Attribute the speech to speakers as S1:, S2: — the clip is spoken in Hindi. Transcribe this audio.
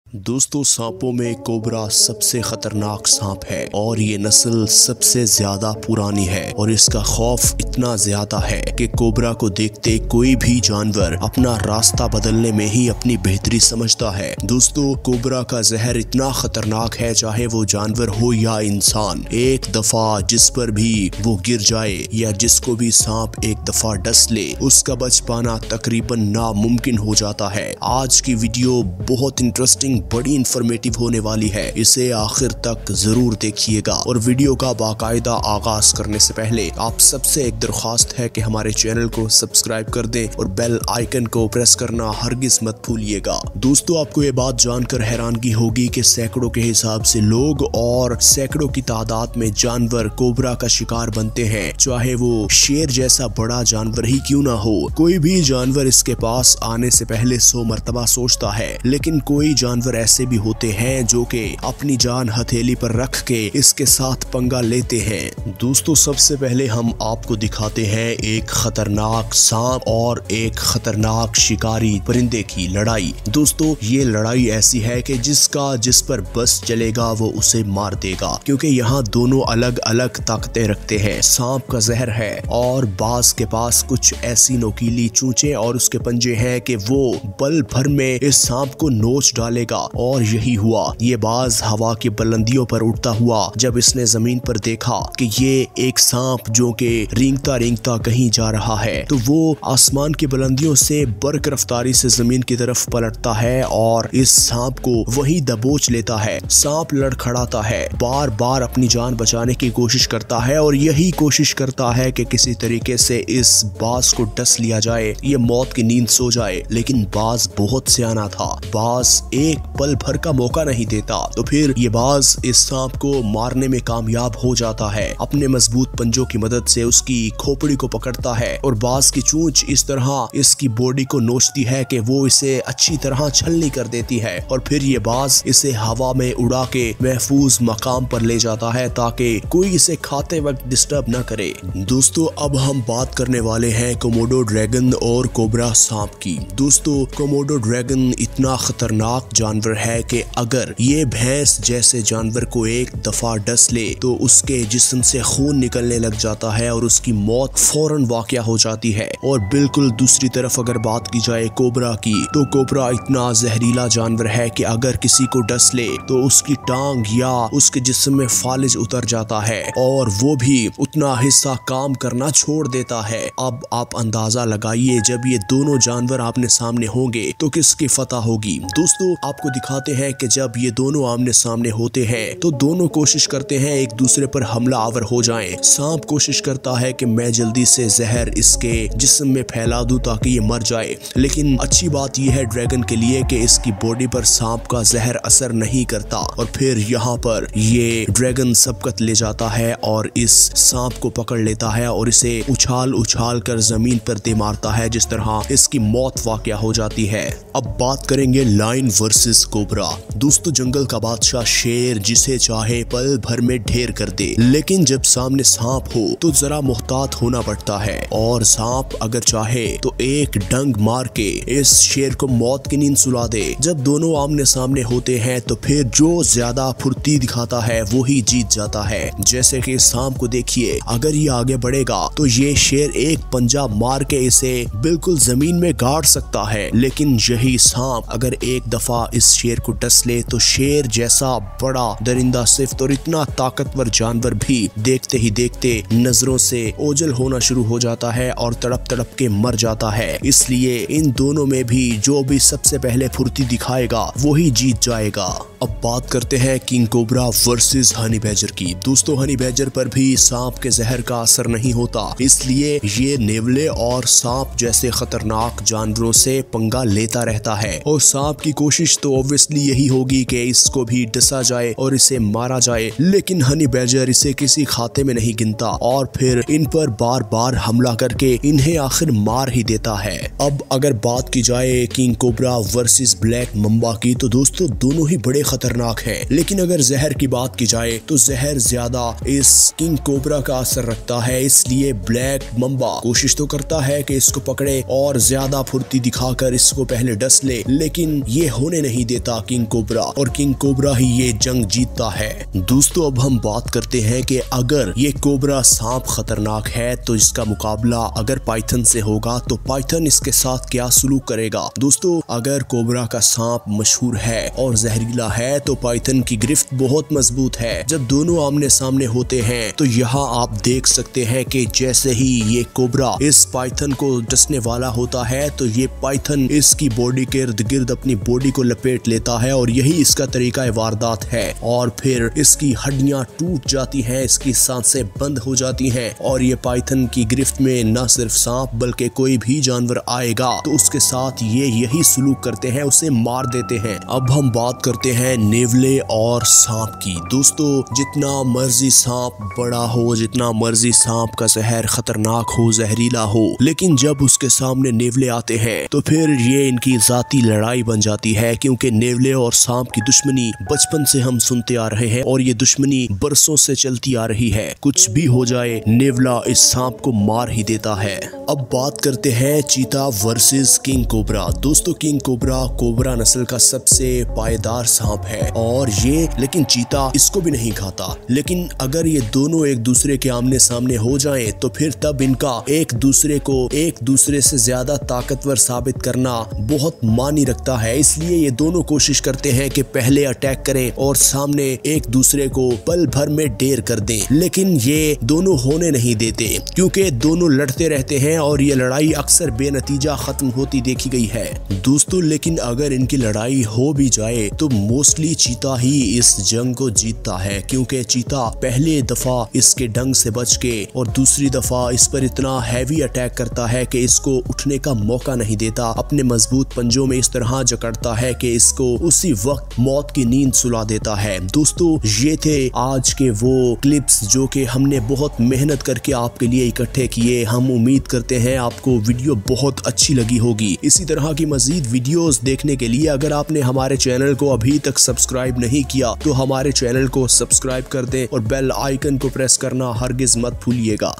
S1: दोस्तों, सांपों में कोबरा सबसे खतरनाक सांप है और ये नस्ल सबसे ज्यादा पुरानी है और इसका खौफ इतना ज्यादा है कि कोबरा को देखते कोई भी जानवर अपना रास्ता बदलने में ही अपनी बेहतरी समझता है। दोस्तों, कोबरा का जहर इतना खतरनाक है, चाहे वो जानवर हो या इंसान। एक दफा जिस पर भी वो गिर जाए या जिसको भी सांप एक दफा डस ले, उसका बच पाना तकरीबन नामुमकिन हो जाता है। आज की वीडियो बहुत इंटरेस्टिंग, बड़ी इंफॉर्मेटिव होने वाली है, इसे आखिर तक जरूर देखिएगा। और वीडियो का बाकायदा आगाज करने से पहले आप सबसे एक दरख्वास्त है कि हमारे चैनल को सब्सक्राइब कर दें और बेल आइकन को प्रेस करना हरगिज मत भूलिएगा। दोस्तों, आपको ये बात जानकर हैरानगी होगी कि सैकड़ों के हिसाब से लोग और सैकड़ों की तादाद में जानवर कोबरा का शिकार बनते हैं, चाहे वो शेर जैसा बड़ा जानवर ही क्यों ना हो। कोई भी जानवर इसके पास आने से पहले 100 मरतबा सोचता है, लेकिन कोई जानवर ऐसे भी होते हैं जो कि अपनी जान हथेली पर रख के इसके साथ पंगा लेते हैं। दोस्तों, सबसे पहले हम आपको दिखाते हैं एक खतरनाक सांप और एक खतरनाक शिकारी परिंदे की लड़ाई। दोस्तों, ये लड़ाई ऐसी है कि जिस पर बस चलेगा वो उसे मार देगा, क्योंकि यहाँ दोनों अलग अलग ताकतें रखते हैं। सांप का जहर है और बाज के पास कुछ ऐसी नोकीली चूंचे और उसके पंजे हैं कि वो पल भर में इस सांप को नोच डालेगा। और यही हुआ। ये बाज हवा की बुलंदियों पर उड़ता हुआ जब इसने जमीन पर देखा कि ये एक सांप जो कि रेंगता रेंगता कहीं जा रहा है, तो वो आसमान की बुलंदियों से बर्क रफ्तारी से जमीन की तरफ पलटता है और इस सांप को वहीं दबोच लेता है। सांप लड़खड़ाता है, बार बार अपनी जान बचाने की कोशिश करता है और यही कोशिश करता है कि किसी तरीके से इस बाज को डस लिया जाए, ये मौत की नींद सो जाए। लेकिन बाज बहुत सियाना था, बाज एक पल भर का मौका नहीं देता। तो फिर ये बाज इस सांप को मारने में कामयाब हो जाता है। अपने मजबूत पंजों की मदद से उसकी खोपड़ी को पकड़ता है और बाज की चोंच इस तरह इसकी बॉडी को नोचती है कि वो इसे अच्छी तरह छलनी कर देती है और फिर ये बाज इसे हवा में उड़ा के महफूज मकाम पर ले जाता है ताकि कोई इसे खाते वक्त डिस्टर्ब न करे। दोस्तों, अब हम बात करने वाले हैं कोमोडो ड्रैगन और कोबरा सांप की। दोस्तों, कोमोडो ड्रैगन इतना खतरनाक जानवर है कि अगर ये भैंस जैसे जानवर को एक दफा डस ले तो उसके जिस्म से खून निकलने लग जाता है और उसकी मौत फौरन वाक़या हो जाती है। और बिल्कुल दूसरी तरफ अगर बात की जाए कोबरा की, तो कोबरा इतना जहरीला जानवर है कि अगर किसी को डस ले तो उसकी टांग या उसके जिस्म में फालिज उतर जाता है और वो भी उतना हिस्सा काम करना छोड़ देता है। अब आप अंदाजा लगाइए, जब ये दोनों जानवर आपने सामने होंगे तो किसकी फतह होगी। दोस्तों, आपको दिखाते हैं कि जब ये दोनों आमने सामने होते हैं तो दोनों कोशिश करते हैं एक दूसरे पर हमला आवर हो जाएं। सांप कोशिश करता है कि मैं जल्दी से जहर इसके जिस्म में फैला दूं ताकि ये मर जाए, लेकिन अच्छी बात यह है ड्रैगन के लिए कि इसकी बॉडी पर सांप का जहर असर नहीं करता। और फिर यहाँ पर ये ड्रैगन सबकत ले जाता है और इस सांप को पकड़ लेता है और इसे उछाल उछाल कर जमीन पर दे मारता है, जिस तरह इसकी मौत वाक़या हो जाती है। अब बात करेंगे लायन वर्सेस कोबरा। दोस्तों, जंगल का बादशाह शेर जिसे चाहे पल भर में ढेर कर दे, लेकिन जब सामने सांप हो तो जरा मुहतात होना पड़ता है और सांप अगर चाहे तो एक डंग मार के इस शेर को मौत की नींद सुला दे। जब दोनों आमने सामने होते हैं तो फिर जो ज्यादा फुर्ती दिखाता है वो ही जीत जाता है। जैसे कि सांप को देखिए, अगर ये आगे बढ़ेगा तो ये शेर एक पंजा मार के इसे बिल्कुल जमीन में गाड़ सकता है, लेकिन यही सांप अगर एक दफा इस शेर को डस ले तो शेर जैसा बड़ा दरिंदा सिफ्त और इतना ताकतवर जानवर भी देखते ही देखते नजरों से ओझल होना शुरू हो जाता है और तड़प तड़प के मर जाता है। इसलिए इन दोनों में भी जो भी सबसे पहले फुर्ती दिखाएगा वही जीत जाएगा। अब बात करते हैं king cobra versus honey badger की। दोस्तों, हनी बैजर पर भी सांप के जहर का असर नहीं होता, इसलिए ये नेवले और सांप जैसे खतरनाक जानवरों से पंगा लेता रहता है और सांप की कोशिश तो ऑब्वियसली यही होगी कि इसको भी डसा जाए और इसे मारा जाए, लेकिन हनी बैजर इसे किसी खाते में नहीं गिनता और फिर इन पर बार बार हमला करके इन्हें आखिर मार ही देता है। अब अगर बात की जाए king cobra versus black Mamba की, तो दोस्तों दोनों ही बड़े खतरनाक है। लेकिन अगर जहर की बात की जाए तो जहर ज्यादा इस किंग कोबरा का असर रखता है, इसलिए ब्लैक मम्बा कोशिश तो करता है कि इसको पकड़े और ज्यादा फुर्ती दिखाकर इसको पहले डस ले, लेकिन ये होने नहीं देता किंग कोबरा, और किंग कोबरा ही ये जंग जीतता है। दोस्तों अब हम बात करते हैं कि अगर ये कोबरा सांप खतरनाक है तो इसका मुकाबला अगर पाइथन से होगा तो पाइथन इसके साथ क्या सलूक करेगा। दोस्तों अगर कोबरा का सांप मशहूर है और जहरीला है तो पाइथन की गिरफ्त बहुत मजबूत है। जब दोनों आमने सामने होते हैं तो यहाँ आप देख सकते हैं कि जैसे ही ये कोबरा इस पाइथन को डसने वाला होता है तो ये पाइथन इसकी बॉडी के इर्द गिर्द अपनी बॉडी को लपेट लेता है, और यही इसका तरीका वारदात है। और फिर इसकी हड्डियां टूट जाती हैं, इसकी सांसें बंद हो जाती हैं, और ये पाइथन की गिरफ्त में न सिर्फ सांप बल्कि कोई भी जानवर आएगा तो उसके साथ ये यही सलूक करते हैं, उसे मार देते हैं। अब हम बात करते हैं नेवले और सांप की। दोस्तों जितना मर्जी सांप बड़ा हो, जितना मर्जी सांप का जहर खतरनाक हो, जहरीला हो, लेकिन जब उसके सामने नेवले आते हैं तो फिर ये इनकी जाती लड़ाई बन जाती है, क्योंकि नेवले और सांप की दुश्मनी बचपन से हम सुनते आ रहे हैं और ये दुश्मनी बरसों से चलती आ रही है। कुछ भी हो जाए नेवला इस सांप को मार ही देता है। अब बात करते हैं चीता वर्सेस किंग कोबरा। दोस्तों किंग कोबरा कोबरा नस्ल का सबसे पायदार सांप है और ये लेकिन चीता इसको भी नहीं खाता। लेकिन अगर ये दोनों एक दूसरे के आमने सामने हो जाएं तो फिर तब इनका एक दूसरे से ज्यादा ताकतवर साबित करना बहुत मानी रखता है। इसलिए ये दोनों कोशिश करते हैं कि पहले अटैक करें और सामने एक दूसरे को पल भर में ढेर कर दें, लेकिन ये दोनों होने नहीं देते क्योंकि दोनों लड़ते रहते हैं और ये लड़ाई अक्सर बेनतीजा खत्म होती देखी गई है। दोस्तों लेकिन अगर इनकी लड़ाई हो भी जाए तो मोस्टली चीता ही इस जंग को जीतता है, क्योंकि चीता पहले दफा इसके डंग से बच के और दूसरी दफा इस पर इतना हैवी अटैक करता है कि इसको उठने का मौका नहीं देता। अपने मजबूत पंजों में इस तरह जकड़ता है कि इसको उसी वक्त मौत की नींद सुला देता है। दोस्तों ये थे आज के वो क्लिप्स जो कि हमने बहुत मेहनत करके आपके लिए इकट्ठे किए। हम उम्मीद करते हैं आपको वीडियो बहुत अच्छी लगी होगी। इसी तरह की मजीद वीडियोस देखने के लिए अगर आपने हमारे चैनल को अभी तक सब्सक्राइब नहीं किया तो हमारे चैनल को सब्सक्राइब कर दें और बेल आइकन को प्रेस करना हरगिज मत भूलिएगा।